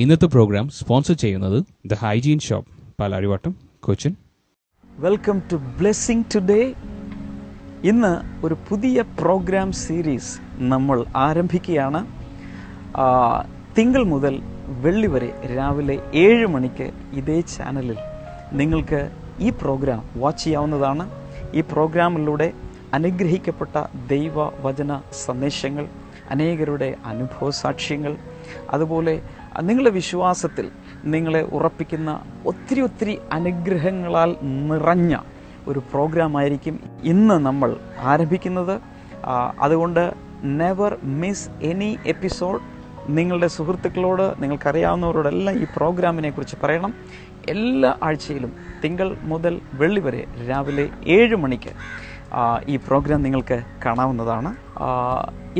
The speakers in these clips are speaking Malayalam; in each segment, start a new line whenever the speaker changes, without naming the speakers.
ഇന്നത്തെ പ്രോഗ്രാം സ്പോൺസർ ചെയ്യുന്നത് the hygiene shop, Palarivattam, Cochin.
Welcome to blessing today. ഇന്ന് ഒരു പുതിയ പ്രോഗ്രാം സീരീസ് നമ്മൾ ആരംഭിക്കുകയാണ്. തിങ്കൾ മുതൽ വെള്ളി വരെ രാവിലെ 7 മണിക്ക് ഇതേ ചാനലിൽ നിങ്ങൾക്ക് ഈ പ്രോഗ്രാം വാച്ച് ചെയ്യാവുന്നതാണ്. ഈ പ്രോഗ്രാമിലൂടെ അനുഗ്രഹിക്കപ്പെട്ട ദൈവവചന സന്ദേശങ്ങൾ, അനേകരുടെ അനുഭവ സാക്ഷ്യങ്ങൾ, അതുപോലെ നിങ്ങളുടെ വിശ്വാസത്തിൽ നിങ്ങളെ ഉറപ്പിക്കുന്ന ഒത്തിരി അനുഗ്രഹങ്ങളാൽ നിറഞ്ഞ ഒരു പ്രോഗ്രാമായിരിക്കും ഇന്ന് നമ്മൾ ആരംഭിക്കുന്നത്. അതുകൊണ്ട് നെവർ മിസ് എനി എപ്പിസോഡ്. നിങ്ങളുടെ സുഹൃത്തുക്കളോട്, നിങ്ങൾക്കറിയാവുന്നവരോടെല്ലാം ഈ പ്രോഗ്രാമിനെ കുറിച്ച് പറയണം. എല്ലാ ആഴ്ചയിലും തിങ്കൾ മുതൽ വെള്ളി വരെ രാവിലെ 7 മണിക്ക് ഈ പ്രോഗ്രാം നിങ്ങൾക്ക് കാണാവുന്നതാണ്.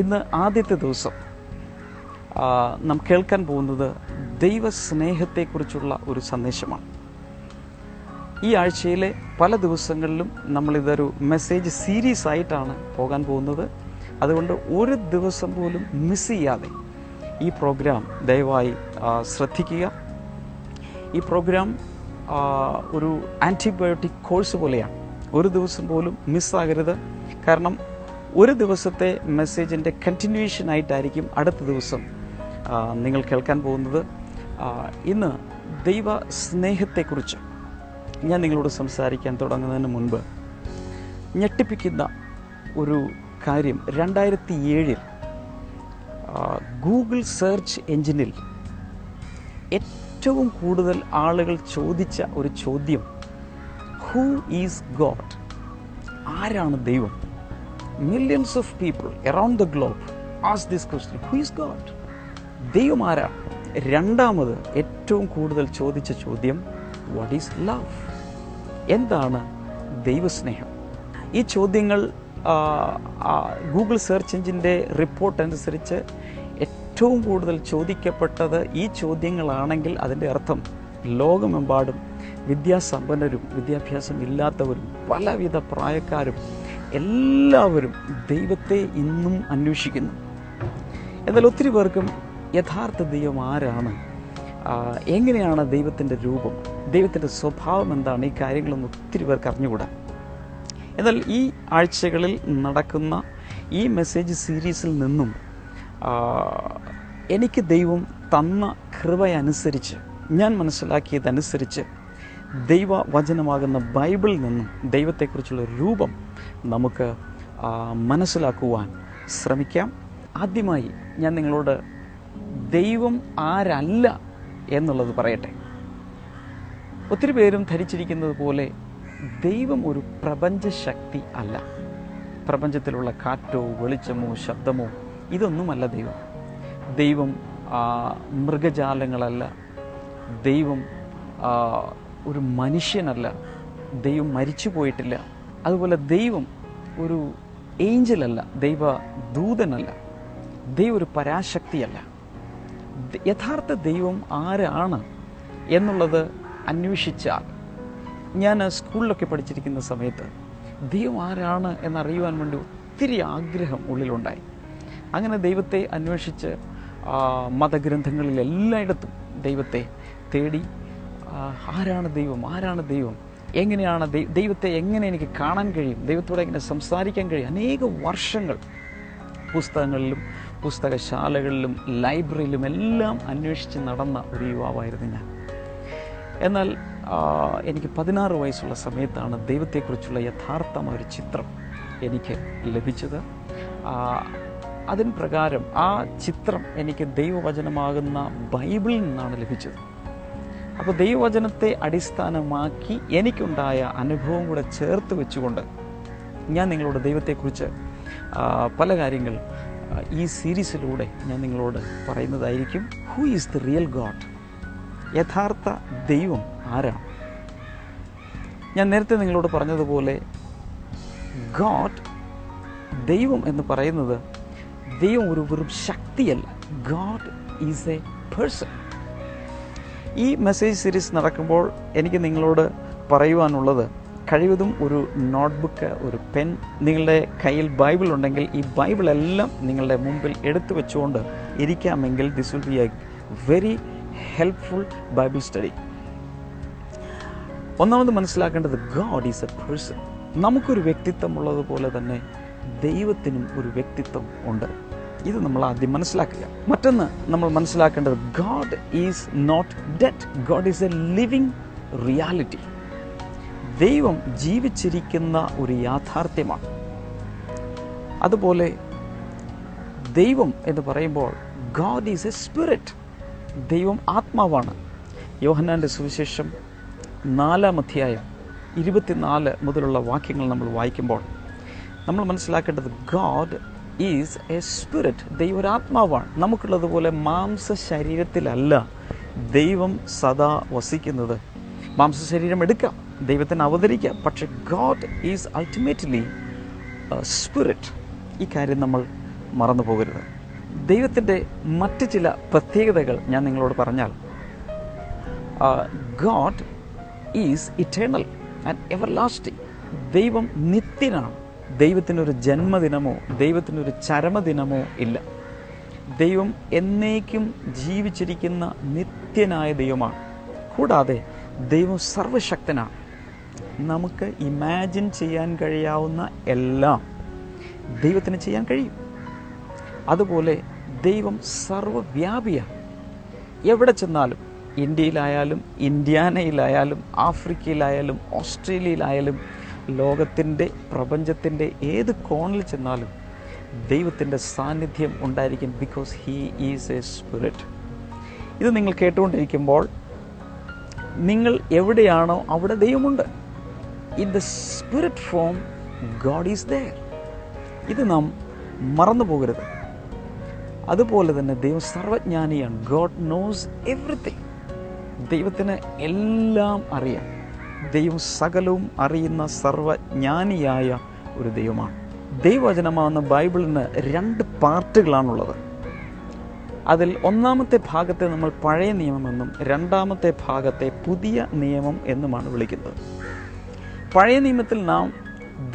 ഇന്ന് ആദ്യത്തെ ദിവസം നാം കേൾക്കാൻ പോകുന്നത് ദൈവസ്നേഹത്തെക്കുറിച്ചുള്ള ഒരു സന്ദേശമാണ്. ഈ ആഴ്ചയിലെ പല ദിവസങ്ങളിലും നമ്മളിതൊരു മെസ്സേജ് സീരീസ് ആയിട്ടാണ് പോകാൻ പോകുന്നത്. അതുകൊണ്ട് ഒരു ദിവസം പോലും മിസ് ചെയ്യാതെ ഈ പ്രോഗ്രാം ദയവായി ശ്രദ്ധിക്കുക. ഈ പ്രോഗ്രാം ഒരു ആൻറ്റിബയോട്ടിക് കോഴ്സ് പോലെയാണ്. ഒരു ദിവസം പോലും മിസ്സാകരുത്. കാരണം ഒരു ദിവസത്തെ മെസ്സേജിൻ്റെ കണ്ടിന്യൂവേഷൻ ആയിട്ടായിരിക്കും അടുത്ത ദിവസം നിങ്ങൾ കേൾക്കാൻ പോകുന്നത്. ഇന്ന് ദൈവ സ്നേഹത്തെക്കുറിച്ച് ഞാൻ നിങ്ങളോട് സംസാരിക്കാൻ തുടങ്ങുന്നതിന് മുൻപ് ഞെട്ടിപ്പിക്കുന്ന ഒരു കാര്യം, 2007 ഗൂഗിൾ സെർച്ച് എഞ്ചിനിൽ ഏറ്റവും കൂടുതൽ ആളുകൾ ചോദിച്ച ഒരു ചോദ്യം, ഹൂ ഈസ് ഗോഡ്? ആരാണ് ദൈവം? Millions of people around the globe ask this question, who is God? ദൈവം ആരാണ്? രണ്ടാമത് ഏറ്റവും കൂടുതൽ ചോദിച്ച ചോദ്യം, what is love? എന്താണ് ദൈവസ്നേഹം? ഈ ചോദ്യങ്ങൾ ഗൂഗിൾ സെർച്ച് എഞ്ചിൻ്റെ റിപ്പോർട്ട് അനുസരിച്ച് ഏറ്റവും കൂടുതൽ ചോദിക്കപ്പെട്ടത് ഈ ചോദ്യങ്ങളാണെങ്കിൽ അതിൻ്റെ അർത്ഥം ലോകമെമ്പാടും വിദ്യാസമ്പന്നരും വിദ്യാഭ്യാസം ഇല്ലാത്തവരും പലവിധ പ്രായക്കാരും എല്ലാവരും ദൈവത്തെ ഇന്നും അന്വേഷിക്കുന്നു. എന്നാൽ ഒത്തിരി പേർക്കും യഥാർത്ഥ ദൈവം ആരാണ്, എങ്ങനെയാണ് ദൈവത്തിൻ്റെ രൂപം, ദൈവത്തിൻ്റെ സ്വഭാവം എന്താണ്, ഈ കാര്യങ്ങളൊന്നും ഒത്തിരി പേർക്ക് അറിഞ്ഞുകൂടാ. എന്നാൽ ഈ ആഴ്ചകളിൽ നടക്കുന്ന ഈ മെസ്സേജ് സീരീസിൽ നിന്നും എനിക്ക് ദൈവം തന്ന കൃപയനുസരിച്ച്, ഞാൻ മനസ്സിലാക്കിയതനുസരിച്ച് ദൈവവചനമാകുന്ന ബൈബിളിൽ നിന്നും ദൈവത്തെക്കുറിച്ചുള്ള രൂപം നമുക്ക് മനസ്സിലാക്കുവാൻ ശ്രമിക്കാം. ആദ്യമായി ഞാൻ നിങ്ങളോട് ദൈവം ആരല്ല എന്നുള്ളത് പറയട്ടെ. ഒത്തിരി പേരും ധരിച്ചിരിക്കുന്നത് പോലെ ദൈവം ഒരു പ്രപഞ്ചശക്തി അല്ല. പ്രപഞ്ചത്തിലുള്ള കാറ്റോ വെളിച്ചമോ ശബ്ദമോ ഇതൊന്നുമല്ല ദൈവം. ദൈവം മൃഗജാലങ്ങളല്ല. ദൈവം ഒരു മനുഷ്യനല്ല. ദൈവം മരിച്ചു പോയിട്ടില്ല. അതുപോലെ ദൈവം ഒരു ഏഞ്ചലല്ല, ദൈവദൂതനല്ല. ദൈവം ഒരു പരാശക്തിയല്ല. യഥാർത്ഥ ദൈവം ആരാണ് എന്നുള്ളത് അന്വേഷിച്ചാൽ, ഞാൻ സ്കൂളിലൊക്കെ പഠിച്ചിരിക്കുന്ന സമയത്ത് ദൈവം ആരാണ് എന്നറിയുവാൻ വേണ്ടി ഒത്തിരി ആഗ്രഹം ഉള്ളിലുണ്ടായി. അങ്ങനെ ദൈവത്തെ അന്വേഷിച്ച് മതഗ്രന്ഥങ്ങളിൽ എല്ലായിടത്തും ദൈവത്തെ തേടി, ആരാണ് ദൈവം, ആരാണ് ദൈവം, എങ്ങനെയാണ് ദൈവത്തെ എങ്ങനെ എനിക്ക് കാണാൻ കഴിയും, ദൈവത്തോടെ എങ്ങനെ സംസാരിക്കാൻ കഴിയും, അനേക വർഷങ്ങൾ പുസ്തകങ്ങളിലും പുസ്തകശാലകളിലും ലൈബ്രറിയിലും എല്ലാം അന്വേഷിച്ച് നടന്ന ഒരു യുവാവായിരുന്നു ഞാൻ. എന്നാൽ എനിക്ക് 16 വയസ്സുള്ള സമയത്താണ് ദൈവത്തെക്കുറിച്ചുള്ള യഥാർത്ഥമായ ഒരു ചിത്രം എനിക്ക് ലഭിച്ചത്. അതിന് പ്രകാരം ആ ചിത്രം എനിക്ക് ദൈവവചനമാകുന്ന ബൈബിളിൽ നിന്നാണ് ലഭിച്ചത്. അപ്പോൾ ദൈവവചനത്തെ അടിസ്ഥാനമാക്കി എനിക്കുണ്ടായ അനുഭവം കൂടെ ചേർത്ത് വെച്ചുകൊണ്ട് ഞാൻ നിങ്ങളോട് ദൈവത്തെക്കുറിച്ച് പല കാര്യങ്ങൾ ഈ സീരീസിലൂടെ ഞാൻ നിങ്ങളോട് പറയുന്നതായിരിക്കും. Who is the real God? യഥാർത്ഥ ദൈവം ആരാണ്? ഞാൻ നേരത്തെ നിങ്ങളോട് പറഞ്ഞതുപോലെ ഗോഡ്, ദൈവം എന്ന് പറയുന്നത് ദൈവം ഒരു വെറും ശക്തിയല്ല. God is a person. ഈ മെസ്സേജ് സീരീസ് നടക്കുമ്പോൾ എനിക്ക് നിങ്ങളോട് പറയുവാനുള്ളത്, കഴിവതും ഒരു നോട്ട്ബുക്ക്, ഒരു പെൻ, നിങ്ങളുടെ കയ്യിൽ ബൈബിൾ ഉണ്ടെങ്കിൽ ഈ ബൈബിളെല്ലാം നിങ്ങളുടെ മുമ്പിൽ എടുത്തു വെച്ചുകൊണ്ട് ഇരിക്കാമെങ്കിൽ this will be a very helpful Bible study. ഒന്നാമത് മനസ്സിലാക്കേണ്ടത് ഗോഡ് ഈസ് എ പേഴ്സൺ. നമുക്കൊരു വ്യക്തിത്വം ഉള്ളതുപോലെ തന്നെ ദൈവത്തിനും ഒരു വ്യക്തിത്വം ഉണ്ട്. ഇത് നമ്മൾ ആദ്യം മനസ്സിലാക്കുക. മറ്റൊന്ന് നമ്മൾ മനസ്സിലാക്കേണ്ടത് God is not dead. God is a living reality. ദൈവം ജീവിച്ചിരിക്കുന്ന ഒരു യാഥാർത്ഥ്യമാണ്. അതുപോലെ ദൈവം എന്ന് പറയുമ്പോൾ ഗോഡ് ഈസ് എ സ്പിരിറ്റ്. ദൈവം ആത്മാവാണ്. യോഹന്നാൻ്റെ സുവിശേഷം 4-ാം അധ്യായം 24 മുതലുള്ള വാക്യങ്ങൾ നമ്മൾ വായിക്കുമ്പോൾ നമ്മൾ മനസ്സിലാക്കേണ്ടത് ഗോഡ് ഈസ് എ സ്പിരിറ്റ്. ദൈവം ഒരു ആത്മാവാണ്. നമുക്കുള്ളതുപോലെ മാംസ ശരീരത്തിലല്ല ദൈവം സദാ വസിക്കുന്നത്. മാംസ ശരീരം എടുക്കാം, ദൈവത്തിന് അവതരിക്കാം, പക്ഷെ ഗോഡ് ഈസ് അൾട്ടിമേറ്റ്ലി സ്പിരിറ്റ്. ഈ കാര്യം നമ്മൾ മറന്നു പോകരുത്. ദൈവത്തിൻ്റെ മറ്റ് ചില പ്രത്യേകതകൾ ഞാൻ നിങ്ങളോട് പറഞ്ഞാൽ, God is eternal and everlasting. ദൈവം നിത്യനാണ്. ദൈവത്തിനൊരു ജന്മദിനമോ ദൈവത്തിനൊരു ചരമദിനമോ ഇല്ല. ദൈവം എന്നേക്കും ജീവിച്ചിരിക്കുന്ന നിത്യനായ ദൈവമാണ്. കൂടാതെ ദൈവം സർവശക്തനാണ്. നമുക്ക് ഇമാജിൻ ചെയ്യാൻ കഴിയാവുന്ന എല്ലാം ദൈവത്തിന് ചെയ്യാൻ കഴിയും. അതുപോലെ ദൈവം സർവ്വവ്യാപിയാണ്. എവിടെ ചെന്നാലും, ഇന്ത്യയിലായാലും ഇന്ത്യാനയിലായാലും ആഫ്രിക്കയിലായാലും ഓസ്ട്രേലിയയിലായാലും ലോകത്തിൻ്റെ പ്രപഞ്ചത്തിൻ്റെ ഏത് കോണിൽ ചെന്നാലും ദൈവത്തിൻ്റെ സാന്നിധ്യം ഉണ്ടായിരിക്കും. Because he is a spirit. ഇത് നിങ്ങൾ കേട്ടുകൊണ്ടിരിക്കുമ്പോൾ നിങ്ങൾ എവിടെയാണോ അവിടെ ദൈവമുണ്ട്. In the spirit form God is there. ഇത് നാം മറന്നു പോകരുത്. അതുപോലെ തന്നെ ദൈവം സർവജ്ഞാനിയാണ്. God knows everything. ദൈവത്തിന് എല്ലാം അറിയാം. ദൈവം സകലവും അറിയുന്ന സർവജ്ഞാനിയായ ഒരു ദൈവമാണ്. ദൈവവചനമാകുന്ന ബൈബിളിന് 2 പാർട്ടുകളാണുള്ളത്. അതിൽ ഒന്നാമത്തെ ഭാഗത്തെ നമ്മൾ പഴയ നിയമമെന്നും രണ്ടാമത്തെ ഭാഗത്തെ പുതിയ നിയമം എന്നുമാണ് വിളിക്കുന്നത്. പഴയ നിയമത്തിൽ നാം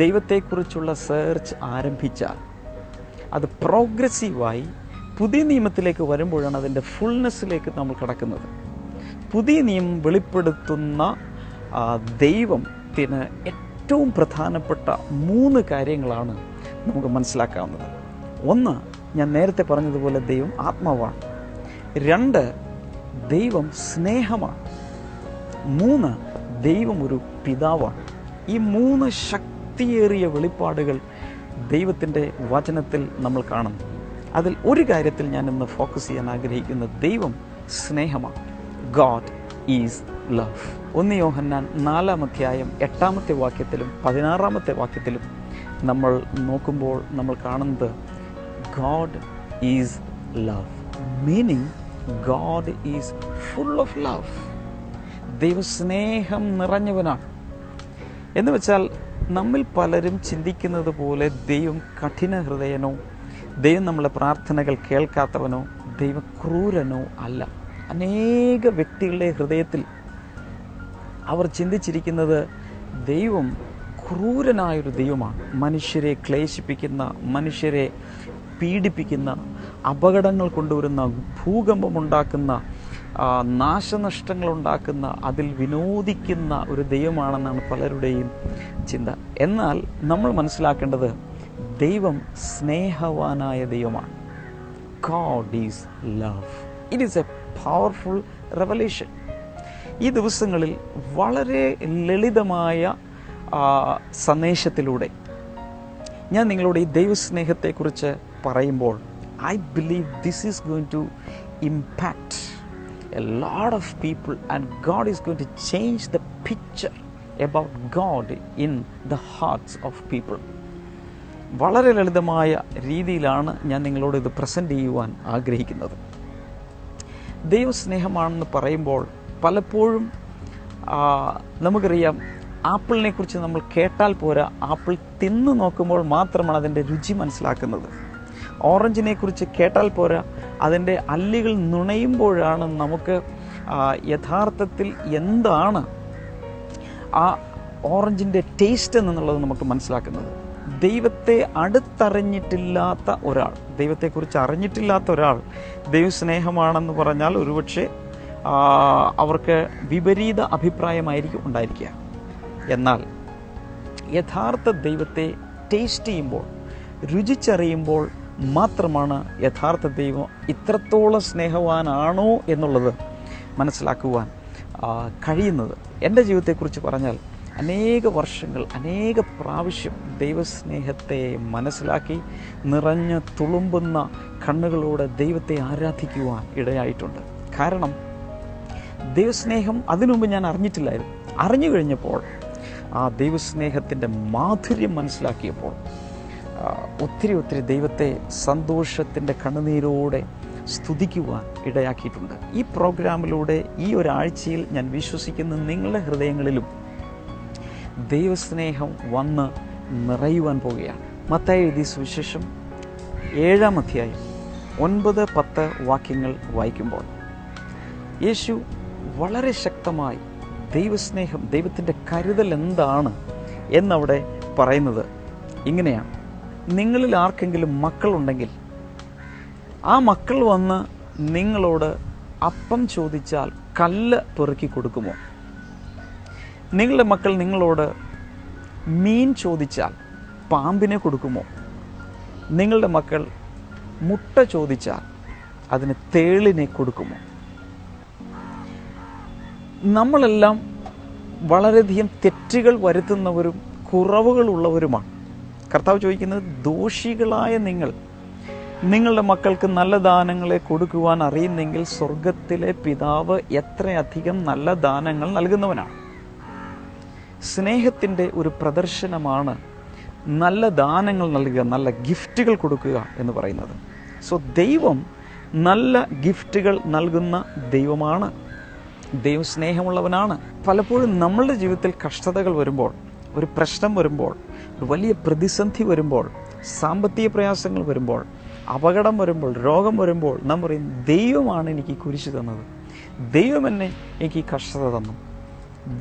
ദൈവത്തെക്കുറിച്ചുള്ള സെർച്ച് ആരംഭിച്ചാൽ അത് പ്രോഗ്രസീവായി പുതിയ നിയമത്തിലേക്ക് വരുമ്പോഴാണ് അതിൻ്റെ ഫുൾനെസ്സിലേക്ക് നമ്മൾ കടക്കുന്നത്. പുതിയ നിയമം വെളിപ്പെടുത്തുന്ന ദൈവത്തിന് ഏറ്റവും പ്രധാനപ്പെട്ട 3 കാര്യങ്ങളാണ് നമുക്ക് മനസ്സിലാക്കാവുന്നത്. 1, ഞാൻ നേരത്തെ പറഞ്ഞതുപോലെ ദൈവം ആത്മാവാണ്. 2, ദൈവം സ്നേഹമാണ്. 3, ദൈവം ഒരു പിതാവാണ്. ഈ 3 ശക്തിയേറിയ വെളിപ്പാടുകൾ ദൈവത്തിൻ്റെ വചനത്തിൽ നമ്മൾ കാണുന്നു. അതിൽ ഒരു കാര്യത്തിൽ ഞാൻ ഇന്ന് ഫോക്കസ് ചെയ്യാൻ ആഗ്രഹിക്കുന്നത് ദൈവം സ്നേഹമാണ്. God is love. 1 യോഹന്നാൻ 4-ാം അധ്യായം 8-ാമത്തെ വാക്യത്തിലും 16-ാമത്തെ വാക്യത്തിലും നമ്മൾ നോക്കുമ്പോൾ നമ്മൾ കാണുന്നത് God is love, meaning God is full of love. ദൈവം സ്നേഹം നിറഞ്ഞവനാണ്. എന്ന് വെച്ചാൽ നമ്മിൽ പലരും ചിന്തിക്കുന്നത് പോലെ ദൈവം കഠിന ഹൃദയനോ, ദൈവം നമ്മളെ പ്രാർത്ഥനകൾ കേൾക്കാത്തവനോ, ദൈവം ക്രൂരനോ അല്ല. അനേക വ്യക്തികളുടെ ഹൃദയത്തിൽ അവർ ചിന്തിച്ചിരിക്കുന്നത് ദൈവം ക്രൂരനായൊരു ദൈവമാണ്. മനുഷ്യരെ ക്ലേശിപ്പിക്കുന്ന, മനുഷ്യരെ പീഡിപ്പിക്കുന്ന, അപകടങ്ങൾ കൊണ്ടുവരുന്ന, ഭൂകമ്പമുണ്ടാക്കുന്ന, നാശനഷ്ടങ്ങളുണ്ടാക്കുന്ന, അതിൽ വിനോദിക്കുന്ന ഒരു ദൈവമാണെന്നാണ് പലരുടെയും ചിന്ത. എന്നാൽ നമ്മൾ മനസ്സിലാക്കേണ്ടത് ദൈവം സ്നേഹവാനായ ദൈവമാണ്. God is love. It is A powerful revelation. ഈ ദിവസങ്ങളിൽ വളരെ ലളിതമായ സന്ദേശത്തിലൂടെ ഞാൻ നിങ്ങളോട് ഈ ദൈവസ്നേഹത്തെക്കുറിച്ച് പറയുമ്പോൾ I believe this is going to impact a lot of people and God is going to change the picture about God in the hearts of people. വളരെ ലളിതമായ രീതിയിലാണ് ഞാൻ നിങ്ങളോട് ഇത് പ്രസൻറ്റ് ചെയ്യുവാൻ ആഗ്രഹിക്കുന്നത്. ദൈവസ്നേഹമാണെന്ന് പറയുമ്പോൾ പലപ്പോഴും നമുക്കറിയാം, ആപ്പിളിനെ കുറിച്ച് നമ്മൾ കേട്ടാൽ പോരാ, ആപ്പിൾ തിന്ന് നോക്കുമ്പോൾ മാത്രമാണ് അതിൻ്റെ രുചി മനസ്സിലാക്കുന്നത്. ഓറഞ്ചിനെ കുറിച്ച് കേട്ടാൽ പോരാ, അതിൻ്റെ അല്ലികൾ നുണയുമ്പോഴാണ് നമുക്ക് യഥാർത്ഥത്തിൽ എന്താണ് ആ ഓറഞ്ചിൻ്റെ ടേസ്റ്റ് എന്നുള്ളത് നമുക്ക് മനസ്സിലാക്കുന്നത്. ദൈവത്തെ അടുത്തറിഞ്ഞിട്ടില്ലാത്ത ഒരാൾ, ദൈവത്തെക്കുറിച്ച് അറിഞ്ഞിട്ടില്ലാത്ത ഒരാൾ ദൈവസ്നേഹമാണെന്ന് പറഞ്ഞാൽ ഒരുപക്ഷെ അവർക്ക് വിപരീത അഭിപ്രായമായിരിക്കും ഉണ്ടായിരിക്കുക. എന്നാൽ യഥാർത്ഥ ദൈവത്തെ ടേസ്റ്റ് ചെയ്യുമ്പോൾ, രുചിച്ചറിയുമ്പോൾ മാത്രമാണ് യഥാർത്ഥ ദൈവം ഇത്രത്തോളം സ്നേഹവാനാണോ എന്നുള്ളത് മനസ്സിലാക്കുവാൻ കഴിയുന്നത്. എൻ്റെ ജീവിതത്തെക്കുറിച്ച് പറഞ്ഞാൽ അനേക വർഷങ്ങൾ, അനേക പ്രാവശ്യം ദൈവസ്നേഹത്തെ മനസ്സിലാക്കി നിറഞ്ഞ് തുളുമ്പുന്ന കണ്ണുകളോടെ ദൈവത്തെ ആരാധിക്കുവാൻ ഇടയായിട്ടുണ്ട്. കാരണം ദൈവസ്നേഹം അതിനുമുമ്പ് ഞാൻ അറിഞ്ഞിട്ടില്ലായിരുന്നു. അറിഞ്ഞു കഴിഞ്ഞപ്പോൾ ആ ദൈവസ്നേഹത്തിൻ്റെ മാധുര്യം മനസ്സിലാക്കിയപ്പോൾ ഒത്തിരി ദൈവത്തെ സന്തോഷത്തിൻ്റെ കണ്ണുനീരോടെ സ്തുതിക്കുവാൻ ഇടയാക്കിയിട്ടുണ്ട്. ഈ പ്രോഗ്രാമിലൂടെ ഈ ഒരാഴ്ചയിൽ ഞാൻ വിശ്വസിക്കുന്ന നിങ്ങളുടെ ഹൃദയങ്ങളിലും ദൈവസ്നേഹം വന്ന് നിറയുവാൻ പോവുകയാണ്. മത്തായി എഴുതിയ സുവിശേഷം 7-ാം അധ്യായം 9-10 വാക്യങ്ങൾ വായിക്കുമ്പോൾ യേശു വളരെ ശക്തമായി ദൈവസ്നേഹം, ദൈവത്തിൻ്റെ കരുതൽ എന്താണ് എന്നവിടെ പറയുന്നത് ഇങ്ങനെയാണ്: നിങ്ങളിൽ ആർക്കെങ്കിലും മക്കളുണ്ടെങ്കിൽ ആ മക്കൾ വന്ന് നിങ്ങളോട് അപ്പം ചോദിച്ചാൽ കല്ല് പെറുക്കി കൊടുക്കുമോ? നിങ്ങളുടെ മക്കൾ നിങ്ങളോട് മീൻ ചോദിച്ചാൽ പാമ്പിനെ കൊടുക്കുമോ? നിങ്ങളുടെ മക്കൾ മുട്ട ചോദിച്ചാൽ അതിന് തേളിനെ കൊടുക്കുമോ? നമ്മളെല്ലാം വളരെയധികം തെറ്റുകൾ വരുത്തുന്നവരും കുറവുകളുള്ളവരുമാണ്. കർത്താവ് ചോദിക്കുന്നത്, ദോഷികളായ നിങ്ങളുടെ മക്കൾക്ക് നല്ല ദാനങ്ങളെ കൊടുക്കുവാൻ അറിയുന്നെങ്കിൽ സ്വർഗത്തിലെ പിതാവ് എത്രയധികം നല്ല ദാനങ്ങൾ നൽകുന്നവനാണ്. സ്നേഹത്തിൻ്റെ ഒരു പ്രദർശനമാണ് നല്ല ദാനങ്ങൾ നൽകുക, നല്ല ഗിഫ്റ്റുകൾ കൊടുക്കുക എന്ന് പറയുന്നത്. സോ ദൈവം നല്ല ഗിഫ്റ്റുകൾ നൽകുന്ന ദൈവമാണ്. ദൈവം സ്നേഹമുള്ളവനാണ്. പലപ്പോഴും നമ്മളുടെ ജീവിതത്തിൽ കഷ്ടതകൾ വരുമ്പോൾ, ഒരു പ്രശ്നം വരുമ്പോൾ, ഒരു വലിയ പ്രതിസന്ധി വരുമ്പോൾ, സാമ്പത്തിക പ്രയാസങ്ങൾ വരുമ്പോൾ, അപകടം വരുമ്പോൾ, രോഗം വരുമ്പോൾ നാം പറയും, ദൈവമാണ് എനിക്ക് കുരിശ് തന്നത്, ദൈവം എനിക്ക് ഈ കഷ്ടത തന്നു,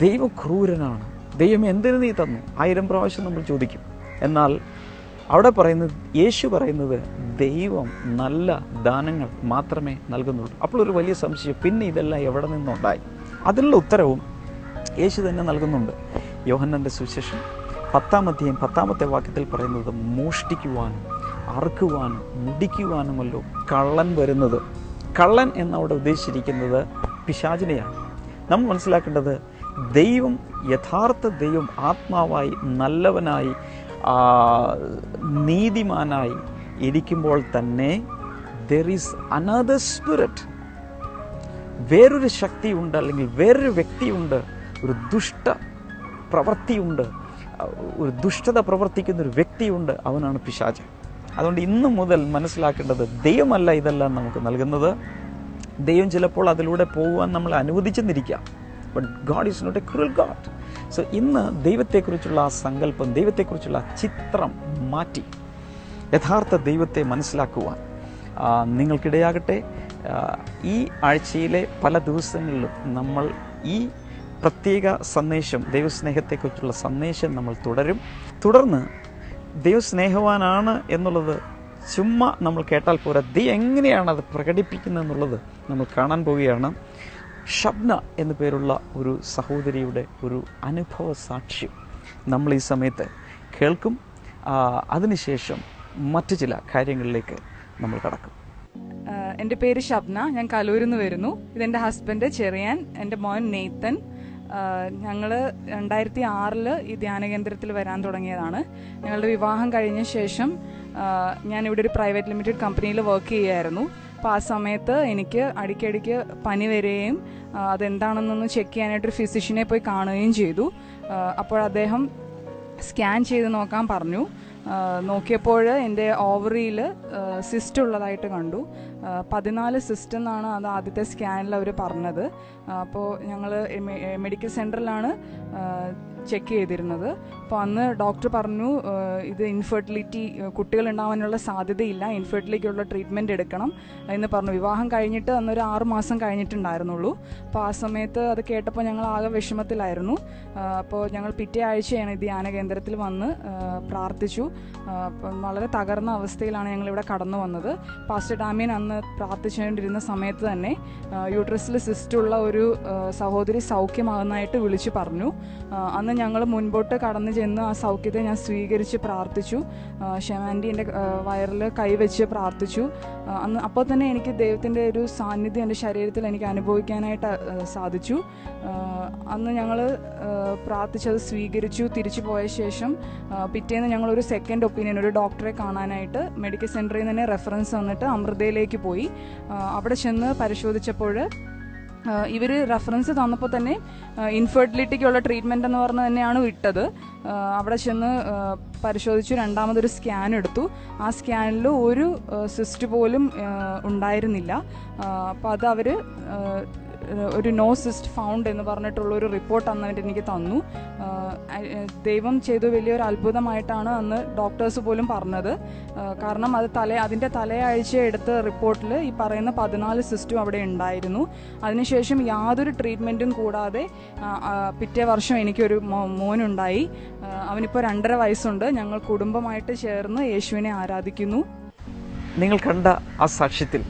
ദൈവം ക്രൂരനാണ്, ദൈവം എന്തിനു നീ തന്നു? 1000 പ്രാവശ്യം നമ്മൾ ചോദിക്കും. എന്നാൽ അവിടെ പറയുന്നത്, യേശു പറയുന്നത്, ദൈവം നല്ല ദാനങ്ങൾ മാത്രമേ നൽകുന്നുള്ളൂ. അപ്പോൾ ഒരു വലിയ സംശയം, പിന്നെ ഇതെല്ലാം എവിടെ നിന്നുണ്ടായി? അതിനുള്ള ഉത്തരവും യേശു തന്നെ നൽകുന്നുണ്ട്. യോഹന്നാന്റെ സുവിശേഷം 10-ാം അധ്യായം 10-ാമത്തെ വാക്യത്തിൽ പറയുന്നത്, മോഷ്ടിക്കുവാനും അറുക്കുവാനും മുടിക്കുവാനുമല്ലോ കള്ളൻ വരുന്നത്. കള്ളൻ എന്നവിടെ ഉദ്ദേശിച്ചിരിക്കുന്നത് പിശാചിനെയാണ്. നമ്മൾ മനസ്സിലാക്കേണ്ടത്, ദൈവം, യഥാർത്ഥ ദൈവം ആത്മാവായി, നല്ലവനായി, നീതിമാനായി ഇരിക്കുമ്പോൾ തന്നെ there is another spirit, വേറൊരു ശക്തിയുണ്ട്, അല്ലെങ്കിൽ വേറൊരു വ്യക്തിയുണ്ട്, ഒരു ദുഷ്ട പ്രവൃത്തിയുണ്ട്, ഒരു ദുഷ്ടത പ്രവർത്തിക്കുന്ന ഒരു വ്യക്തിയുണ്ട്, അവനാണ് പിശാച്. അതുകൊണ്ട് ഇന്നു മുതൽ മനസ്സിലാക്കേണ്ടത്, ദൈവമല്ല ഇതെല്ലാം നമുക്ക് നൽകുന്നത്. ദൈവം ചിലപ്പോൾ അതിലൂടെ പോകുവാൻ നമ്മൾ അനുവദിച്ചെന്നിരിക്കാം. But God is not a cruel God. So ഇന്ന് ദൈവത്തെക്കുറിച്ചുള്ള ആ സങ്കല്പം, ദൈവത്തെക്കുറിച്ചുള്ള ചിത്രം മാറ്റി യഥാർത്ഥ ദൈവത്തെ മനസ്സിലാക്കുവാൻ നിങ്ങൾക്കിടയാകട്ടെ. ഈ ആഴ്ചയിലെ പല ദിവസങ്ങളിലും നമ്മൾ ഈ പ്രത്യേക സന്ദേശം, ദൈവസ്നേഹത്തെക്കുറിച്ചുള്ള സന്ദേശം നമ്മൾ തുടർന്ന് ദൈവസ്നേഹവാനാണ് എന്നുള്ളത് ചുമ്മാ നമ്മൾ കേട്ടാൽ പോരാ, ദൈവം എങ്ങനെയാണ് അത് പ്രകടിപ്പിക്കുന്നത് എന്നുള്ളത് നമ്മൾ കാണാൻ പോവുകയാണ്. ഷബ്ന എന്നു പേരുള്ള ഒരു സഹോദരിയുടെ ഒരു അനുഭവ സാക്ഷ്യം നമ്മൾ ഈ സമയത്ത് കേൾക്കും. അതിനുശേഷം മറ്റു ചില കാര്യങ്ങളിലേക്ക് നമ്മൾ കടക്കും.
എൻ്റെ പേര് ഷബ്ന, ഞാൻ കലൂരിൽ നിന്ന് വരുന്നു. ഇതെൻ്റെ ഹസ്ബൻഡ് ചെറിയാൻ, എൻ്റെ മോൻ നെയ്ത്തൻ. ഞങ്ങൾ 2006 ഈ ധ്യാന കേന്ദ്രത്തിൽ വരാൻ തുടങ്ങിയതാണ്. ഞങ്ങളുടെ വിവാഹം കഴിഞ്ഞ ശേഷം ഞാനിവിടെ ഒരു പ്രൈവറ്റ് ലിമിറ്റഡ് കമ്പനിയിൽ വർക്ക് ചെയ്യുമായിരുന്നു. അപ്പോൾ ആ സമയത്ത് എനിക്ക് അടിക്കടിക്ക് പനി വരികയും അതെന്താണെന്നൊന്ന് ചെക്ക് ചെയ്യാനായിട്ടൊരു ഫിസിഷ്യനെ പോയി കാണുകയും ചെയ്തു. അപ്പോൾ അദ്ദേഹം സ്കാൻ ചെയ്ത് നോക്കാൻ പറഞ്ഞു. നോക്കിയപ്പോൾ എൻ്റെ ഓവറിയിൽ സിസ്റ്റ് ഉള്ളതായിട്ട് കണ്ടു. 14 സിസ്റ്റ് എന്നാണ് അത് ആദ്യത്തെ സ്കാനിൽ അവർ പറഞ്ഞത്. അപ്പോൾ ഞങ്ങൾ മെഡിക്കൽ സെൻറ്ററിലാണ് ചെക്ക് ചെയ്തിരുന്നത്. അപ്പോൾ അന്ന് ഡോക്ടർ പറഞ്ഞു, ഇത് ഇൻഫെർട്ടിലിറ്റി, കുട്ടികളുണ്ടാവാനുള്ള സാധ്യതയില്ല, ഇൻഫെർട്ടിലിറ്റിക്കുള്ള ട്രീറ്റ്മെൻറ്റ് എടുക്കണം എന്ന് പറഞ്ഞു. വിവാഹം കഴിഞ്ഞിട്ട് അന്നൊരു 6 മാസം കഴിഞ്ഞിട്ടുണ്ടായിരുന്നുള്ളൂ. അപ്പോൾ ആ സമയത്ത് അത് കേട്ടപ്പോൾ ഞങ്ങൾ ആകെ വിഷമത്തിലായിരുന്നു. അപ്പോൾ ഞങ്ങൾ പിറ്റേ ആഴ്ചയാണ് ഈ ധ്യാന കേന്ദ്രത്തിൽ വന്ന് പ്രാർത്ഥിച്ചു. അപ്പം വളരെ തകർന്ന അവസ്ഥയിലാണ് ഞങ്ങളിവിടെ കടന്നു വന്നത്. പാസ്റ്റർ ഡാമിയൻ അന്ന് അന്ന് പ്രാർത്ഥിച്ചുകൊണ്ടിരുന്ന സമയത്ത് തന്നെ യൂട്രസിൽ സിസ്റ്റുള്ള ഒരു സഹോദരി സൗഖ്യമാകുന്നതായിട്ട് വിളിച്ചു പറഞ്ഞു. അന്ന് ഞങ്ങൾ മുൻപോട്ട് കടന്നു ചെന്ന് ആ സൗഖ്യത്തെ ഞാൻ സ്വീകരിച്ച് പ്രാർത്ഥിച്ചു. ഷെമാൻറ്റി എൻ്റെ വയറിൽ കൈവച്ച് പ്രാർത്ഥിച്ചു. അപ്പോൾ തന്നെ എനിക്ക് ദൈവത്തിൻ്റെ ഒരു സാന്നിധ്യം എൻ്റെ ശരീരത്തിൽ എനിക്ക് അനുഭവിക്കാനായിട്ട് സാധിച്ചു. അന്ന് ഞങ്ങൾ പ്രാർത്ഥിച്ചത് സ്വീകരിച്ചു. തിരിച്ചു പോയ ശേഷം പിറ്റേന്ന് ഞങ്ങളൊരു സെക്കൻഡ് ഒപ്പീനിയൻ, ഒരു ഡോക്ടറെ കാണാനായിട്ട് മെഡിക്കൽ സെൻറ്ററിൽ നിന്ന് തന്നെ റെഫറൻസ് വന്നിട്ട് അമൃതയിലേക്ക് പോയി. അവിടെ ചെന്ന് പരിശോധിച്ചപ്പോൾ ഇവർ റെഫറൻസ് തന്നപ്പോൾ തന്നെ ഇൻഫെർട്ടിലിറ്റിക്കുള്ള ട്രീറ്റ്മെൻറ്റ് എന്ന് പറഞ്ഞ് തന്നെയാണ് വിട്ടത്. അവിടെ ചെന്ന് പരിശോധിച്ചു. രണ്ടാമതൊരു സ്കാൻ എടുത്തു. ആ സ്കാനിൽ ഒരു സിസ്റ്റ് പോലും ഉണ്ടായിരുന്നില്ല. അപ്പോൾ അത് അവർ ഒരു നോ സിസ്റ്റ് ഫൗണ്ട് എന്ന് പറഞ്ഞിട്ടുള്ളൊരു റിപ്പോർട്ട് അന്ന് എനിക്ക് തന്നു. ദൈവം ചെയ്തു വലിയൊരു അത്ഭുതമായിട്ടാണ് അന്ന് ഡോക്ടേഴ്സ് പോലും പറഞ്ഞത്. കാരണം അത് അതിൻ്റെ തലയാഴ്ച എടുത്ത റിപ്പോർട്ടിൽ ഈ പറയുന്ന 14 സിസ്റ്റും അവിടെ ഉണ്ടായിരുന്നു. അതിനുശേഷം യാതൊരു ട്രീറ്റ്മെൻറ്റും കൂടാതെ പിറ്റേ വർഷം എനിക്കൊരു മോനുണ്ടായി. അവനിപ്പോൾ 2.5 വയസ്സുണ്ട്. ഞങ്ങൾ കുടുംബമായിട്ട് ചേർന്ന് യേശുവിനെ ആരാധിക്കുന്നു.
നിങ്ങൾ കണ്ട ആ സാക്ഷ്യത്തിൽ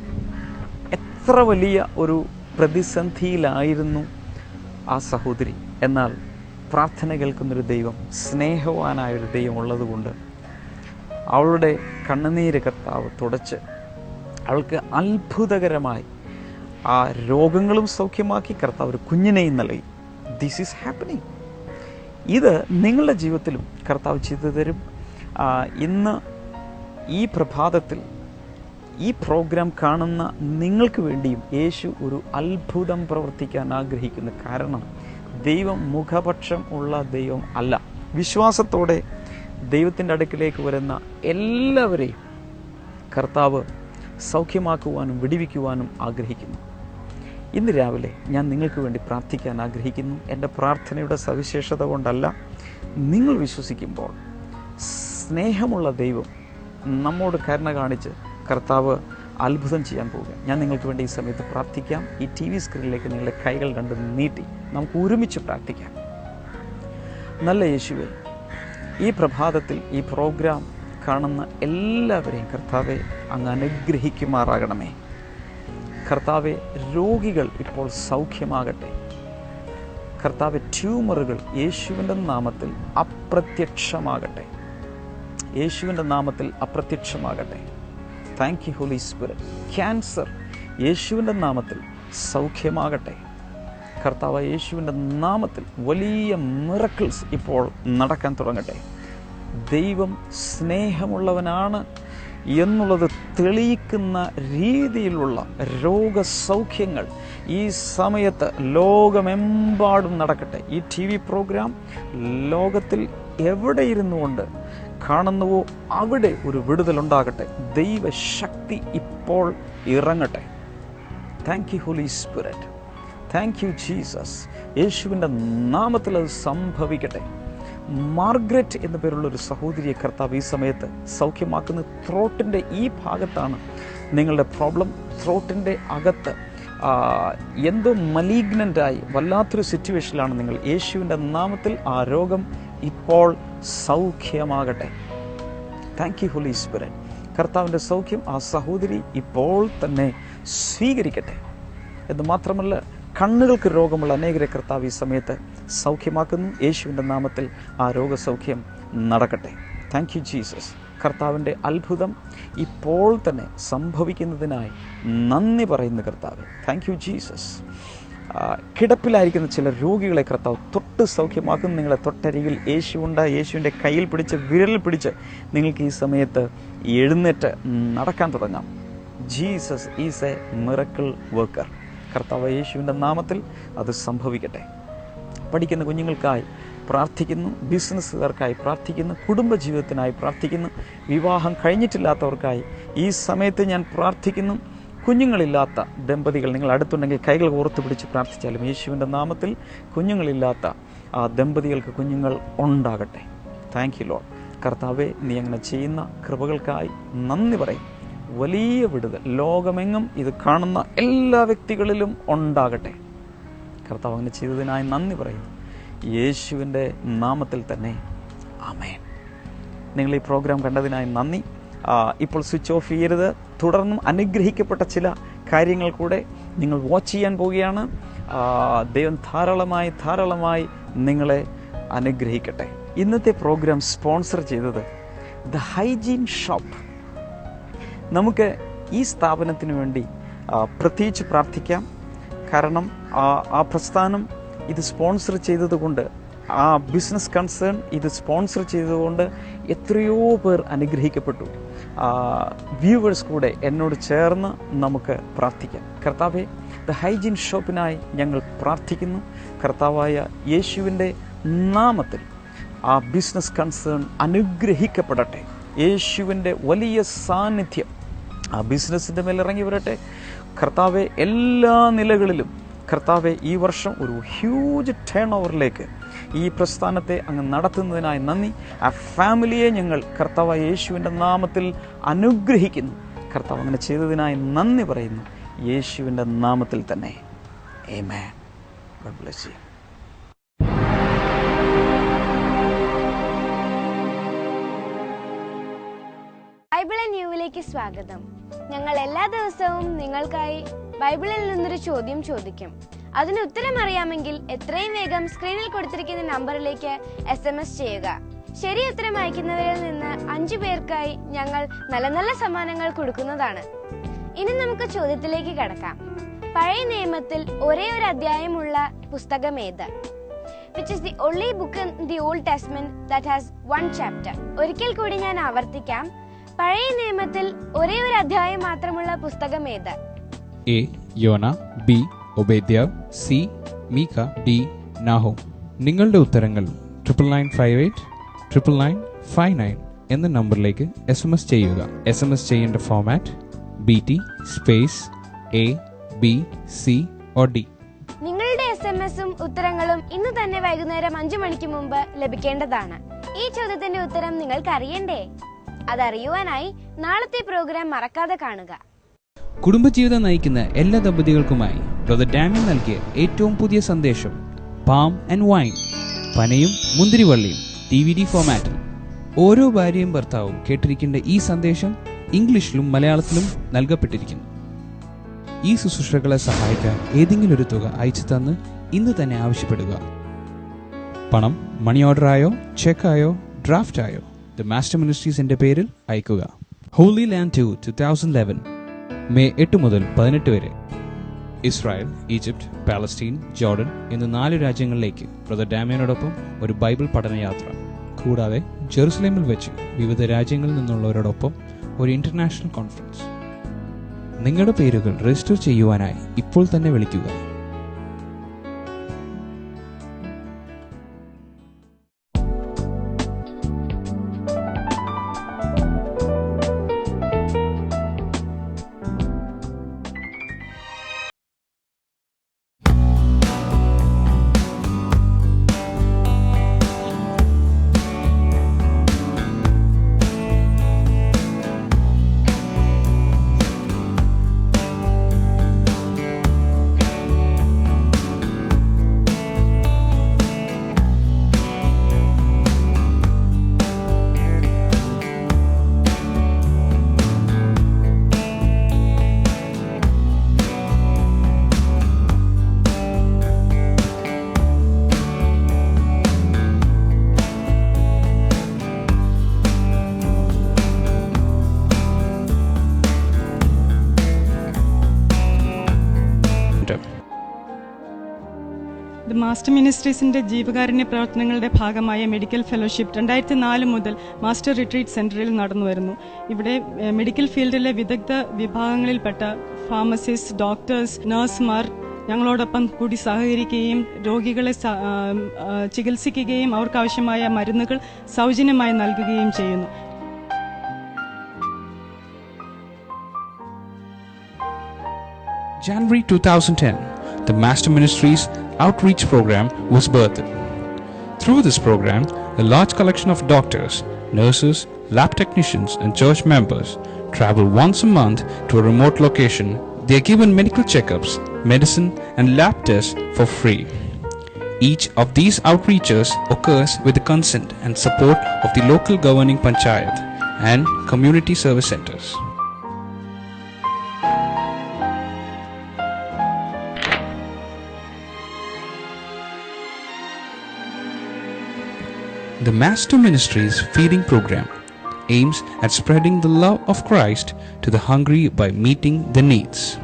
എത്ര വലിയ ഒരു പ്രതിസന്ധിയിലായിരുന്നു ആ സഹോദരി. എന്നാൽ പ്രാർത്ഥന കേൾക്കുന്നൊരു ദൈവം, സ്നേഹവാനായൊരു ദൈവം ഉള്ളതുകൊണ്ട് അവളുടെ കണ്ണുനീര് കർത്താവ് തുടച്ച് അവൾക്ക് അത്ഭുതകരമായി ആ രോഗങ്ങളും സൗഖ്യമാക്കി കർത്താവ് ഒരു കുഞ്ഞിനെയും നൽകി. This is happening. ഇത് നിങ്ങളുടെ ജീവിതത്തിലും കർത്താവ് ചെയ്തു തരും. ഇന്ന് ഈ പ്രഭാതത്തിൽ ഈ പ്രോഗ്രാം കാണുന്ന നിങ്ങൾക്ക് വേണ്ടിയും യേശു ഒരു അത്ഭുതം പ്രവർത്തിക്കാൻ ആഗ്രഹിക്കുന്നു. കാരണം ദൈവം മുഖപക്ഷം ഉള്ള ദൈവം അല്ല. വിശ്വാസത്തോടെ ദൈവത്തിൻ്റെ അടുക്കിലേക്ക് വരുന്ന എല്ലാവരെയും കർത്താവ് സൗഖ്യമാക്കുവാനും വിടിവിക്കുവാനും ആഗ്രഹിക്കുന്നു. ഇന്ന് രാവിലെ ഞാൻ നിങ്ങൾക്ക് വേണ്ടി പ്രാർത്ഥിക്കാൻ ആഗ്രഹിക്കുന്നു. എൻ്റെ പ്രാർത്ഥനയുടെ സവിശേഷത കൊണ്ടല്ല, നിങ്ങൾ വിശ്വസിക്കുമ്പോൾ സ്നേഹമുള്ള ദൈവം നമ്മോട് കരുണ കാണിച്ച് കർത്താവ് അത്ഭുതം ചെയ്യാൻ പോവുക. ഞാൻ നിങ്ങൾക്ക് വേണ്ടി ഈ സമയത്ത് പ്രാർത്ഥിക്കാം. ഈ TV സ്ക്രീനിലേക്ക് നിങ്ങളുടെ കൈകൾ രണ്ടും നീട്ടി നമുക്ക് ഒരുമിച്ച് പ്രാർത്ഥിക്കാം. നല്ല യേശുവേ, ഈ പ്രഭാതത്തിൽ ഈ പ്രോഗ്രാം കാണുന്ന എല്ലാവരെയും കർത്താവെ അങ്ങ് അനുഗ്രഹിക്കുമാറാകണമേ. കർത്താവെ, രോഗികൾ ഇപ്പോൾ സൗഖ്യമാകട്ടെ. കർത്താവെ, ട്യൂമറുകൾ യേശുവിൻ്റെ നാമത്തിൽ അപ്രത്യക്ഷമാകട്ടെ. യേശുവിൻ്റെ നാമത്തിൽ അപ്രത്യക്ഷമാകട്ടെ. Thank you Holy Spirit. Cancer യേശുവിൻ്റെ നാമത്തിൽ സൗഖ്യമാകട്ടെ. കർത്താവ്, യേശുവിൻ്റെ നാമത്തിൽ വലിയ മിറക്കിൾസ് ഇപ്പോൾ നടക്കാൻ തുടങ്ങട്ടെ. ദൈവം സ്നേഹമുള്ളവനാണ് എന്നുള്ളത് തെളിയിക്കുന്ന രീതിയിലുള്ള രോഗസൗഖ്യങ്ങൾ ഈ സമയത്ത് ലോകമെമ്പാടും നടക്കട്ടെ. ഈ TV പ്രോഗ്രാം ലോകത്തിൽ എവിടെ ഇരുന്നു കൊണ്ട് കാണുന്നുവോ അവിടെ ഒരു വിടുതലുണ്ടാകട്ടെ. ദൈവശക്തി ഇപ്പോൾ ഇറങ്ങട്ടെ. Thank you Holy Spirit. Thank you Jesus. യേശുവിൻ്റെ നാമത്തിൽ അത് സംഭവിക്കട്ടെ. മാർഗ്രറ്റ് എന്ന പേരുള്ളൊരു സഹോദരിയെ കർത്താവ് ഈ സമയത്ത് സൗഖ്യമാക്കുന്ന. ത്രോട്ടിൻ്റെ ഈ ഭാഗത്താണ് നിങ്ങളുടെ പ്രോബ്ലം. ത്രോട്ടിൻ്റെ അകത്ത് എന്തോ മലീഗ്നൻ്റായി വല്ലാത്തൊരു സിറ്റുവേഷനിലാണ് നിങ്ങൾ. യേശുവിൻ്റെ നാമത്തിൽ ആ രോഗം ഇപ്പോൾ സൗഖ്യമാകട്ടെ. Thank you Holy Spirit. കർത്താവിൻ്റെ സൗഖ്യം ആ സഹോദരി ഇപ്പോൾ തന്നെ സ്വീകരിക്കട്ടെ. എന്ന് മാത്രമല്ല, കണ്ണുകൾക്ക് രോഗമുള്ള അനേകരെ കർത്താവ് ഈ സമയത്ത് സൗഖ്യമാക്കുന്നു. യേശുവിൻ്റെ നാമത്തിൽ ആ രോഗസൗഖ്യം നടക്കട്ടെ. Thank you Jesus. കർത്താവിൻ്റെ അത്ഭുതം ഇപ്പോൾ തന്നെ സംഭവിക്കുന്നതിനായി നന്ദി പറയുന്നു കർത്താവ്. Thank you Jesus. കിടപ്പിലായിരിക്കുന്ന ചില രോഗികളെ കർത്താവ് തൊട്ട് സൗഖ്യമാക്കുന്നു. നിങ്ങളെ തൊട്ടരികിൽ യേശുവുണ്ട്. യേശുവിൻ്റെ കയ്യിൽ പിടിച്ച്, വിരലിൽ പിടിച്ച് നിങ്ങൾക്ക് ഈ സമയത്ത് എഴുന്നേറ്റ് നടക്കാൻ തുടങ്ങാം. Jesus is A miracle worker. കർത്താവ് യേശുവിൻ്റെ നാമത്തിൽ അത് സംഭവിക്കട്ടെ. പഠിക്കുന്ന കുഞ്ഞുങ്ങൾക്കായി പ്രാർത്ഥിക്കുന്നു. ബിസിനസ്സുകാർക്കായി പ്രാർത്ഥിക്കുന്നു. കുടുംബജീവിതത്തിനായി പ്രാർത്ഥിക്കുന്നു. വിവാഹം കഴിഞ്ഞിട്ടില്ലാത്തവർക്കായി ഈ സമയത്ത് ഞാൻ പ്രാർത്ഥിക്കുന്നു. കുഞ്ഞുങ്ങളില്ലാത്ത ദമ്പതികൾ നിങ്ങൾ അടുത്തുണ്ടെങ്കിൽ കൈകൾ ഓർത്ത് പിടിച്ച് പ്രാർത്ഥിച്ചാലും യേശുവിൻ്റെ നാമത്തിൽ കുഞ്ഞുങ്ങളില്ലാത്ത ആ ദമ്പതികൾക്ക് കുഞ്ഞുങ്ങൾ ഉണ്ടാകട്ടെ. Thank you Lord. കർത്താവെ, നീ അങ്ങനെ ചെയ്യുന്ന കൃപകൾക്കായി നന്ദി പറയും. വലിയ വിടുതൽ ലോകമെങ്ങും ഇത് കാണുന്ന എല്ലാ വ്യക്തികളിലും ഉണ്ടാകട്ടെ. കർത്താവ് അങ്ങനെ ചെയ്തതിനായി നന്ദി പറയും. യേശുവിൻ്റെ നാമത്തിൽ തന്നെ ആമേൻ. നിങ്ങൾ ഈ പ്രോഗ്രാം കണ്ടതിനായി നന്ദി. ഇപ്പോൾ സ്വിച്ച് ഓഫ് ചെയ്യരുത്. തുടർന്നും അനുഗ്രഹിക്കപ്പെട്ട ചില കാര്യങ്ങൾ കൂടെ നിങ്ങൾ വാച്ച് ചെയ്യാൻ പോവുകയാണ്. ദൈവം ധാരാളമായി നിങ്ങളെ അനുഗ്രഹിക്കട്ടെ. ഇന്നത്തെ പ്രോഗ്രാം സ്പോൺസർ ചെയ്തത് ദ ഹൈജീൻ ഷോപ്പ്. നമുക്ക് ഈ സ്ഥാപനത്തിന് വേണ്ടി പ്രത്യേകിച്ച് പ്രാർത്ഥിക്കാം. കാരണം ആ പ്രസ്ഥാനം ഇത് സ്പോൺസർ ചെയ്തതുകൊണ്ട്, ആ ബിസിനസ് കൺസേൺ ഇത് സ്പോൺസർ ചെയ്തതുകൊണ്ട് എത്രയോ പേർ അനുഗ്രഹിക്കപ്പെട്ടു. വ്യൂവേഴ്സ് കൂടെ എന്നോട് ചേർന്ന് നമുക്ക് പ്രാർത്ഥിക്കാം. കർത്താവെ, ദ ഹൈജീൻ ഷോപ്പിനായി ഞങ്ങൾ പ്രാർത്ഥിക്കുന്നു. കർത്താവായ യേശുവിൻ്റെ നാമത്തിൽ ആ ബിസിനസ് കൺസേൺ അനുഗ്രഹിക്കപ്പെടട്ടെ. യേശുവിൻ്റെ വലിയ സാന്നിധ്യം ആ ബിസിനസ്സിൻ്റെ മേൽ ഇറങ്ങി വരട്ടെ. കർത്താവെ, എല്ലാ നിലകളിലും കർത്താവെ, ഈ വർഷം ഒരു ഹ്യൂജ് ടേൺ ഓവറിലേക്ക് ഈ പ്രസ്ഥാനത്തെ അങ്ങ് നടത്തുന്നതിനായി നന്ദി. ആ ഫാമിലിയെ ഞങ്ങൾ കർത്താവായ യേശുവിൻ്റെ നാമത്തിൽ അനുഗ്രഹിക്കുന്നു. കർത്താവ് അങ്ങനെ ചെയ്തതിനായി നന്ദി പറയുന്നു, യേശുവിൻ്റെ നാമത്തിൽ തന്നെ. ആമേൻ. God bless you.
ബൈബിൾ ന്യൂവിലേക്ക് സ്വാഗതം. ഞങ്ങൾ എല്ലാ ദിവസവും നിങ്ങൾക്കായി ബൈബിളിൽ നിന്നൊരു ചോദ്യം ചോദിക്കും. അതിന് ഉത്തരം അറിയാമെങ്കിൽ എത്രയും വേഗം സ്ക്രീനിൽ കൊടുത്തിരിക്കുന്ന നമ്പറിലേക്ക് SMS ചെയ്യുക. ശരി ഉത്തരം അയക്കുന്നവരിൽ നിന്ന് 5 പേർക്കായി ഞങ്ങൾ നല്ല നല്ല സമ്മാനങ്ങൾ കൊടുക്കുന്നതാണ്. ഇനി നമുക്ക് ചോദ്യത്തിലേക്ക് കടക്കാം. പഴയ നിയമത്തിൽ ഒരേ ഒരു അധ്യായമുള്ള പുസ്തകം ഏത്? Which is the only book in the Old Testament that has one chapter? ഒരിക്കൽ കൂടി ഞാൻ ആവർത്തിക്കാം. പഴയ നിയമത്തിൽ ഒരേ ഒരു അധ്യായം മാത്രമുള്ള പുസ്തകം ഏത്?
A. യോന, B. ഒബേദ്യാവ്, C. മീഖ, D. നാഹൂം. നിങ്ങളുടെ ഉത്തരങ്ങൾ 9958 99959 എന്ന നമ്പറിലേക്ക് SMS ചെയ്യുക. SMS ചെയ്യേണ്ട format BT space A B C or D.
നിങ്ങളുടെ SMS-ഉം ഉത്തരങ്ങളും ഇന്ന് തന്നെ വൈകുന്നേരം 5 മണിക്ക് മുമ്പ് ലഭിക്കേണ്ടതാണ്. ഈ ചോദ്യത്തിന്റെ ഉത്തരം നിങ്ങൾക്ക് അറിയണ്ടേ? അതറിയുവാനായി നാളത്തെ പ്രോഗ്രാം മറക്കാതെ കാണുക.
കുടുംബജീവിതം നയിക്കുന്ന എല്ലാ ദമ്പതികൾക്കുമായി ബ്രദർ ഡാമിയൻ നൽകിയ ഏറ്റവും പുതിയ സന്ദേശം പാം ആൻഡ് വൈൻ, പനയും മുന്തിരിവള്ളിയും DVD ഫോമാറ്റിൽ. ഓരോ ഭാര്യയും ഭർത്താവും കേട്ടിരിക്കേണ്ട ഈ സന്ദേശം ഇംഗ്ലീഷിലും മലയാളത്തിലും നൽകപ്പെട്ടിരിക്കുന്നു. ഈ ശുശ്രൂഷകളെ സഹായിക്കാൻ ഏതെങ്കിലും ഒരു തുക അയച്ചു തന്ന് ഇന്ന് തന്നെ ആവശ്യപ്പെടുക. പണം മണി ഓർഡറായോ ചെക്കായോ ഡ്രാഫ്റ്റായോ ദ മാസ്റ്റർ മിനിസ്ട്രീസിന്റെ പേരിൽ അയക്കുക. ഹോളി ലാൻഡ് 2 2011 മെയ് 8 മുതൽ 18 വരെ ഇസ്രായേൽ, ഈജിപ്ത്, പാലസ്തീൻ, ജോർഡൻ എന്നീ 4 രാജ്യങ്ങളിലേക്ക് ബ്രദർ ഡാമിയനോടൊപ്പം ഒരു ബൈബിൾ പഠനയാത്ര. കൂടാതെ ജെറുസലേമിൽ വെച്ച് വിവിധ രാജ്യങ്ങളിൽ നിന്നുള്ളവരോടൊപ്പം ഒരു ഇന്റർനാഷണൽ കോൺഫറൻസ്. നിങ്ങളുടെ പേരുകൾ രജിസ്റ്റർ ചെയ്യുവാനായി ഇപ്പോൾ തന്നെ വിളിക്കുക.
മാസ്റ്റർ മിനിസ്ട്രീസിന്റെ ജീവകാരുണ്യ പ്രവർത്തനങ്ങളുടെ ഭാഗമായ മെഡിക്കൽ ഫെലോഷിപ്പ് 2004 മുതൽ മാസ്റ്റർ റിട്രീറ്റ് സെന്ററിൽ നടന്നു വരുന്നു. ഇവിടെ മെഡിക്കൽ ഫീൽഡിലെ വിദഗ്ധ വിഭാഗങ്ങളിൽപ്പെട്ട ഫാർമസിസ്റ്റ്, ഡോക്ടേഴ്സ്, നഴ്സുമാർ ഞങ്ങളോടൊപ്പം കൂടി സഹകരിക്കുകയും രോഗികളെ ചികിത്സിക്കുകയും അവർക്കാവശ്യമായ മരുന്നുകൾ സൗജന്യമായി നൽകുകയും ചെയ്യുന്നു.
January 2010, the Master Ministries Outreach Program was birthed. Through this program, a large collection of doctors, nurses, lab technicians, and church members travel once a month to a remote location. They are given medical checkups, medicine, and lab tests for free. Each of these outreaches occurs with the consent and support of the local governing panchayat and community service centers. The Master Ministries feeding program aims at spreading the love of Christ to the hungry by meeting their needs.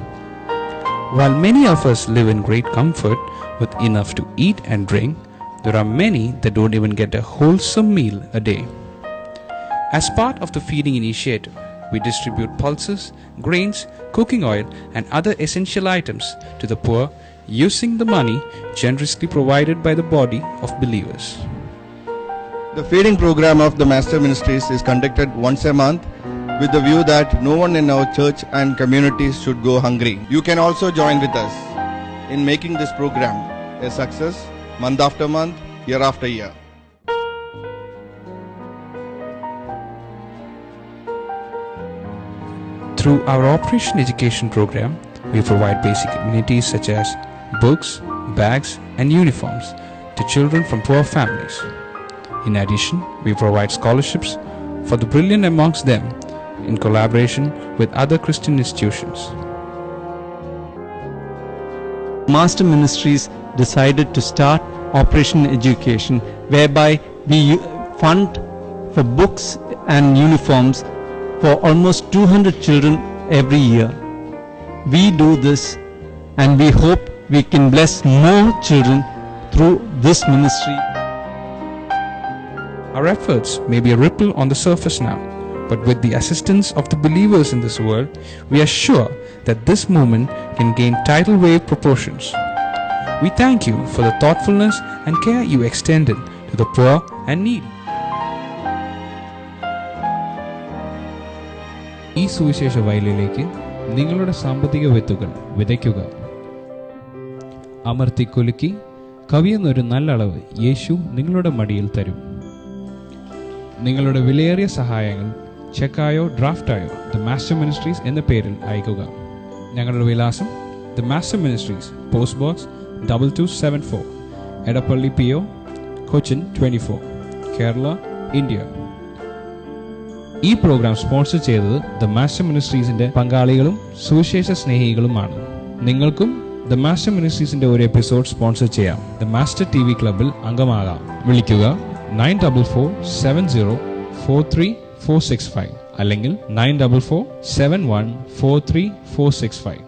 While many of us live in great comfort with enough to eat and drink, there are many that don't even get a wholesome meal a day. As part of the feeding initiative, we distribute pulses, grains, cooking oil, and other essential items to the poor using the money generously provided by the body of believers.
The feeding program of the Master Ministries is conducted once a month with the view that no one in our church and communities should go hungry. You can also join with us in making this program a success month after month, year after year.
Through our Operation Education program, we provide basic amenities such as books, bags, and uniforms to children from poor families. In addition, we provide scholarships for the brilliant amongst them in collaboration with other Christian institutions.
Master Ministries decided to start Operation Education, whereby we fund for books and uniforms for almost 200 children every year. We do this and we hope we can bless more children through this ministry.
Our efforts may be a ripple on the surface now, but with the assistance of the believers in this world, we are sure that this movement can gain tidal wave proportions. We thank you for the thoughtfulness and care you extended to the poor and needy. ഈ സുവിശേഷ വയലിലേക്ക് നിങ്ങളുടെ സാമ്പത്തിക വിത്തുകൾ വിതയ്ക്കുക. അമർത്തിക്കുലുക്കി കവിയുന്നൊരു നല്ല അളവ് യേശു നിങ്ങളുടെ മടിയിൽ തരും. നിങ്ങളുടെ വിലയേറിയ സഹായങ്ങൾ ചെക്കായോ ഡ്രാഫ്റ്റായോ ദ മാസ്റ്റർ മിനിസ്ട്രീസ് എന്ന പേരിൽ അയക്കുക. ഞങ്ങളുടെ വിലാസം the master ministries, post box 2274, Edappally PO, Cochin 24, Kerala, India. ഈ പ്രോഗ്രാം സ്പോൺസർ ചെയ്തത് ദ മാസ്റ്റർ മിനിസ്ട്രീസിന്റെ പങ്കാളികളും സുവിശേഷ സ്നേഹികളുമാണ്. നിങ്ങൾക്കും ദ മാസ്റ്റർ മിനിസ്ട്രീസിന്റെ ഒരു എപ്പിസോഡ് സ്പോൺസർ ചെയ്യാം. ദ മാസ്റ്റർ TV ക്ലബിൽ അംഗമാകാം. വിളിക്കുക 9447043465 അല്ലെങ്കിൽ 9447143465.